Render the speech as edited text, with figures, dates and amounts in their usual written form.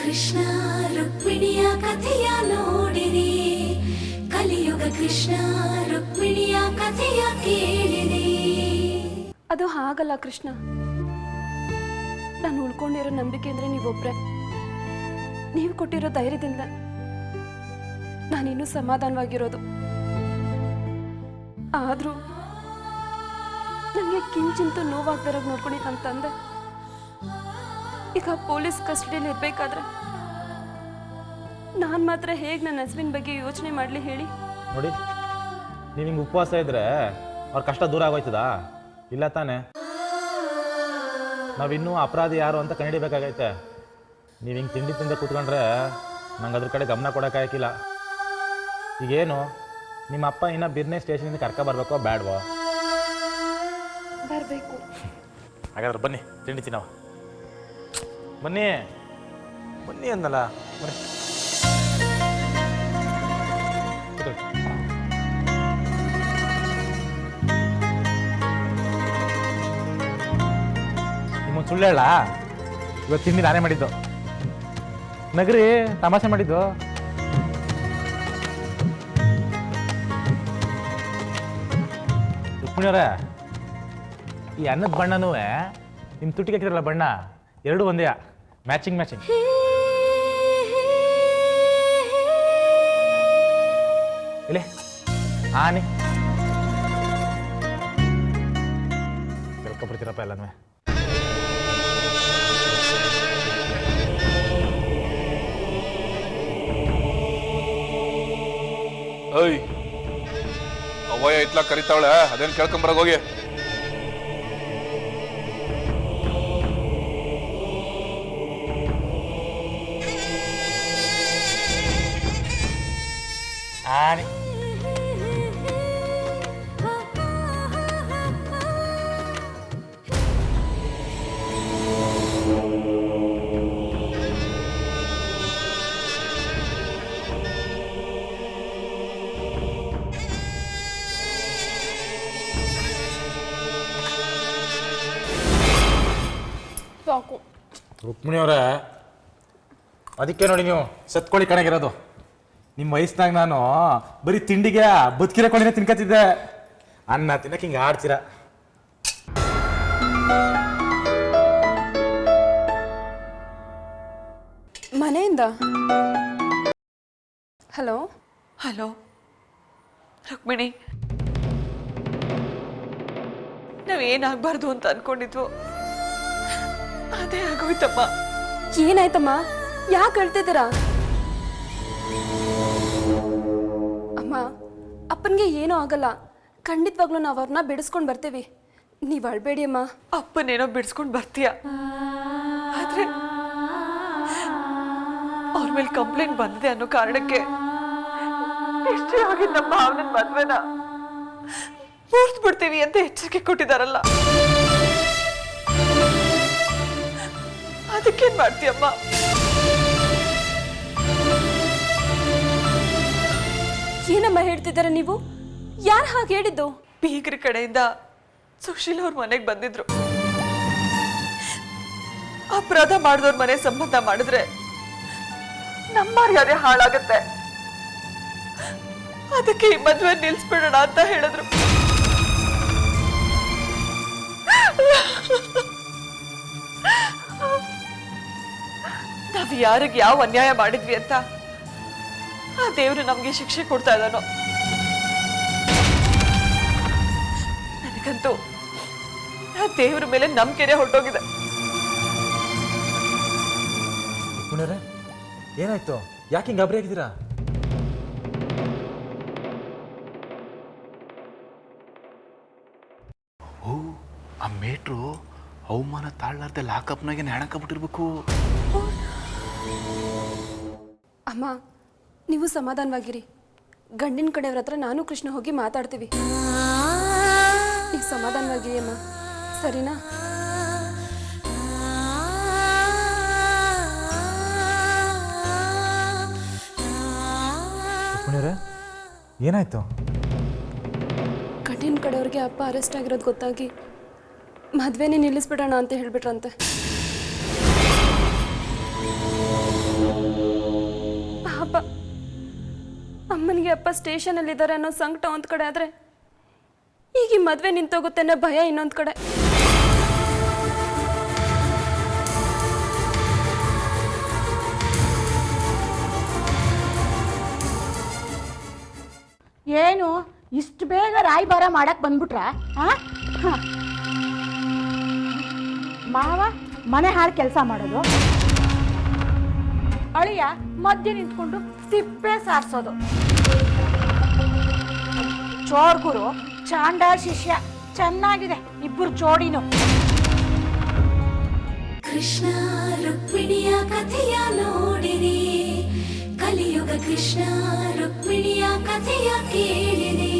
ಕೃಷ್ಣ ರುಕ್ಮಿಣಿಯ ಕಥೆಯ ನೋಡಿರಿ, ಕಲಿಯುಗ ಕೃಷ್ಣ ರುಕ್ಮಿಣಿಯ ಕಥೆಯ ಕೇಳಿರಿ. ಅದು ಹಾಗಲ್ಲ ಕೃಷ್ಣ, ನಾನು ಉಳ್ಕೊಂಡಿರೋ ನಂಬಿಕೆ ಅಂದ್ರೆ ನೀವೊಬ್ರೆ. ನೀವು ಕೊಟ್ಟಿರೋ ಧೈರ್ಯದಿಂದ ನಾನಿನ್ನೂ ಸಮಾಧಾನವಾಗಿರೋದು. ಆದ್ರೂ ನನಗೆ ಕಿಂಚಿಂತೂ ನೋವಾಗ್ದಾರಾಗ ನೋಡ್ಕೊಂಡು ನನ್ನ ತಂದೆ ಈಗ ಪೊಲೀಸ್ ಕಸ್ಟಡಿಯಲ್ಲಿ ಇರ್ಬೇಕಾದ್ರೆ ನಾನು ಮಾತ್ರ ಹೇಗೆ ನನ್ನ ಹಸ್ಬೆಂಡ್ ಬಗ್ಗೆ ಯೋಚನೆ ಮಾಡಲಿ ಹೇಳಿ? ನೋಡಿ, ನೀವು ಹಿಂಗೆ ಉಪವಾಸ ಇದ್ರೆ ಅವ್ರ ಕಷ್ಟ ದೂರ ಆಗೋಯ್ತದಾ? ಇಲ್ಲ ತಾನೆ. ನಾವಿನ್ನೂ ಅಪರಾಧಿ ಯಾರು ಅಂತ ಕಂಡುಹಿಡಿಬೇಕಾಗೈತೆ. ನೀವು ಹಿಂಗೆ ತಿಂಡಿ ತಿಂದ ಕೂತ್ಕೊಂಡ್ರೆ ನಂಗೆ ಅದ್ರ ಕಡೆ ಗಮನ ಕೊಡೋಕ್ಕಾಗಿಲ್ಲ. ಈಗೇನು ನಿಮ್ಮ ಅಪ್ಪ ಇನ್ನೂ ಬಿರ್ನೆ ಸ್ಟೇಷನಿಂದ ಕರ್ಕೊ ಬರ್ಬೇಕೋ ಬ್ಯಾಡ್ವೋ? ಬರಬೇಕು. ಹಾಗಾದ್ರೆ ಬನ್ನಿ ತಿಂಡಿ ತಿನ್ನವ. ಬನ್ನಿ ಬನ್ನಿ ಅಂದಲ್ಲ, ಬನ್ನಿ. ನಿಮ್ಮೊಂದು ಸುಳ್ಳು ಹೇಳ, ಇವತ್ತು ತಿಂಡಿ ನಾನೇ ಮಾಡಿದ್ದು. ನಗರಿ ತಮಾಷೆ ಮಾಡಿದ್ದು. ರುಕ್ಮಿಣಿಯವರೇ, ಈ ಅನ್ನದ ಬಣ್ಣನೂ ನಿಮ್ಮ ತುಟಿಗೆ ಹಾಕಿದ್ರಲ್ಲ ಬಣ್ಣ ಎರಡು ಒಂದೇ, ಮ್ಯಾಚಿಂಗ್ ಮ್ಯಾಚಿಂಗ್. ಇಲ್ಲೇ ಆನೆ ಕೇಳ್ಕೊಬಿಡ್ತೀರಪ್ಪ ಎಲ್ಲನೂ. ಓಯ್, ಅವ್ವಯ್ಯ ಇತ್ಲಾ ಕರಿತಾವಳೆ, ಅದೇನು ಕೇಳ್ಕೊಂಬರಾಗ ಹೋಗಿ. ಆನೆ ಸಾಕು. ರುಕ್ಮಿಣಿಯವರೇ, ಅದಕ್ಕೆ ನೋಡಿ ನೀವು ಸತ್ಕೊಳ್ಳಿ ಕಣಗಿರೋದು. ನಿಮ್ಮ ವಯಸ್ಸಿನಾಗ ನಾನು ಬರೀ ತಿಂಡಿಗೆ ಬದುಕಿರೋ ಕೊಂಡಿನ ತಿನ್ಕತ್ತಿದ್ದೆ. ಅನ್ನ ತಿನ್ನಕ್ಕೆ ಹಿಂಗೆ ಆಡ್ತೀರ. ಮನೆಯಿಂದ ಹಲೋ ಹಲೋ ರುಕ್ಮಿಣಿ, ನಾವೇನಾಗಬಾರ್ದು ಅಂತ ಅನ್ಕೊಂಡಿದ್ವು ಅದೇ ಆಗೋಯ್ತಮ್ಮ. ಏನಾಯ್ತಮ್ಮ? ಯಾಕೆ ಹೇಳ್ತಿದ್ದೀರಾ? ಅಮ್ಮ, ಅಪ್ಪನಿಗೆ ಏನೂ ಆಗಲ್ಲ. ಖಂಡಿತವಾಗ್ಲೂ ನಾವು ಅವ್ರನ್ನ ಬಿಡಿಸ್ಕೊಂಡು ಬರ್ತೀವಿ. ನೀವು ಅಳ್ಬೇಡಿ ಅಮ್ಮ. ಅಪ್ಪನೇನೋ ಬಿಡಿಸ್ಕೊಂಡು ಬರ್ತೀಯ, ಆದ್ರೆ ಅವ್ರ ಮೇಲೆ ಕಂಪ್ಲೇಂಟ್ ಬಂದಿದೆ ಅನ್ನೋ ಕಾರಣಕ್ಕೆ ಎಷ್ಟೇ ಆಗಿದ್ದಮ್ಮ ಅವನ ಮದ್ವೆನ ಮುರಿದು ಬಿಡ್ತೀವಿ ಅಂತ ಎಚ್ಚರಿಕೆ ಕೊಟ್ಟಿದಾರಲ್ಲ. ಅದಕ್ಕೇನ್ ಮಾಡ್ತೀಯಮ್ಮ? ಏನಮ್ಮ ಹೇಳ್ತಿದ್ದಾರೆ ನೀವು? ಯಾರು ಹಾಗೆ ಹೇಳಿದ್ದು? ಬೀಗ್ರ ಕಡೆಯಿಂದ ಸುಶೀಲ್ ಅವ್ರ ಮನೆಗೆ ಬಂದಿದ್ರು. ಅಪರಾಧ ಮಾಡಿದವ್ರ ಮನೆ ಸಂಬಂಧ ಮಾಡಿದ್ರೆ ನಮ್ಮ ಮರ್ಯಾದೆ ಹಾಳಾಗತ್ತೆ, ಅದಕ್ಕೆ ಈ ಮದ್ವೆ ನಿಲ್ಸ್ಬಿಡೋಣ ಅಂತ ಹೇಳಿದ್ರು. ನಾವ್ ಯಾರಿಗೆ ಯಾವ ಅನ್ಯಾಯ ಮಾಡಿದ್ವಿ ಅಂತ ಆ ದೇವ್ರು ನಮ್ಗೆ ಶಿಕ್ಷೆ ಕೊಡ್ತಾ ಇದ್ದಾನೋ. ನನಗಂತೂ ಆ ದೇವ್ರ ಮೇಲೆ ನಂಬಿಕೆನೇ ಹೊರಟೋಗಿದೆ. ಏನಾಯ್ತು? ಯಾಕೆ ಹಿಂಗೆ ಗಾಬರಿ ಆಗಿದ್ದೀರಾ? ಓ, ಆ ಮೇಟ್ರು ಅವಮಾನ ತಾಳ್ಲಾರ್ದೆ ಲಾಕಪ್ನಾಗೆ ಹೆಣಕಬಿಟ್ಟಿರ್ಬೇಕು. ಅಮ್ಮ, ನೀವು ಸಮಾಧಾನವಾಗಿರಿ. ಗಂಡಿನ ಕಡೆಯವ್ರ ಹತ್ರ ನಾನು ಕೃಷ್ಣ ಹೋಗಿ ಮಾತಾಡ್ತೀವಿ. ನೀವು ಸಮಾಧಾನವಾಗಿರಿ ಅಮ್ಮ, ಸರಿನಾ? ಏನಾಯ್ತು? ಗಂಡಿನ ಕಡೆಯವ್ರಿಗೆ ಅಪ್ಪ ಅರೆಸ್ಟ್ ಆಗಿರೋದು ಗೊತ್ತಾಗಿ ಮದ್ವೆನೇ ನಿಲ್ಲಿಸ್ಬಿಡೋಣ ಅಂತ ಹೇಳ್ಬಿಟ್ರಂತೆ. ಅಮ್ಮನಿಗೆ ಅಪ್ಪ ಸ್ಟೇಷನಲ್ಲಿದ್ದಾರೆ ಅನ್ನೋ ಸಂಕಟ ಒಂದು ಕಡೆ ಆದರೆ ಈಗ ಈ ಮದುವೆ ನಿಂತೋಗುತ್ತೆ ಅನ್ನೋ ಭಯ ಇನ್ನೊಂದು ಕಡೆ. ಏನು ಇಷ್ಟು ಬೇಗ ರಾಯಭಾರ ಮಾಡಕ್ ಬಂದ್ಬಿಟ್ರ? ಮಾವ ಮನೆ ಹಾಳು ಕೆಲಸ ಮಾಡೋದು, ಅಳಿಯ ಮಧ್ಯೆ ನಿಂತ್ಕೊಂಡು ಸಿಪ್ಪೆ ಸಾರಿಸೋದು. ಚೋರ್ಗುರು ಚಾಂಡಾಲ್ ಶಿಷ್ಯ. ಚೆನ್ನಾಗಿದೆ ಇಬ್ಬರು ಜೋಡಿನು. ಕೃಷ್ಣ ರುಕ್ಮಿಣಿಯ ಕಥೆಯ ನೋಡಿರಿ, ಕಲಿಯುಗ ಕೃಷ್ಣ ರುಕ್ಮಿಣಿಯ ಕಥೆಯ ಕೇಳಿರಿ.